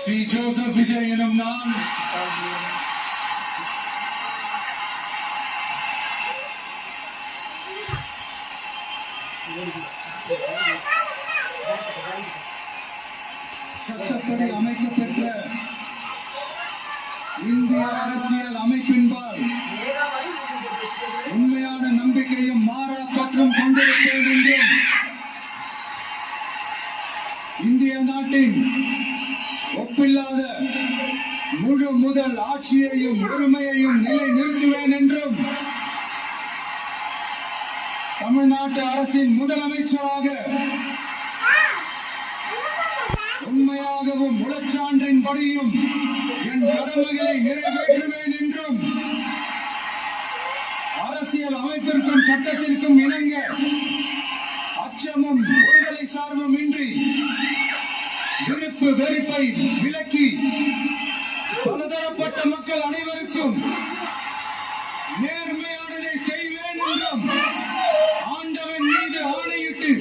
C Joseph Vijay எனும் நான் சட்டப்படி அமைக்கப்பெற்ற இந்திய அரசியல் அமைப்பின்பால் உண்மையான நம்பிக்கையும் மாறா பற்றும் கொண்டிருப்பேன் என்றும் இந்திய நாட்டின் ஒப்பில்லாத முழு முதல் ஆட்சியையும் உரிமையையும் நிலை நிறுத்துவேன் என்றும் தமிழ்நாட்டு அரசின் முதலமைச்சராக உண்மையாகவும் உளச்சான்றின்படியும் என் கடமைகளை நிறைவேற்றுவேன் என்றும் அரசியல் அமைப்பிற்கும் சட்டத்திற்கும் இணங்க அச்சமும் ஒருதலை சார்பும் இன்றி விருப்பு வெறுப்பை விலக்கி பலதரப்பட்ட மக்கள் அனைவருக்கும் நேர்மையானதை செய்வேன் என்றும் ஆண்டவன் மீது ஆணையிட்டு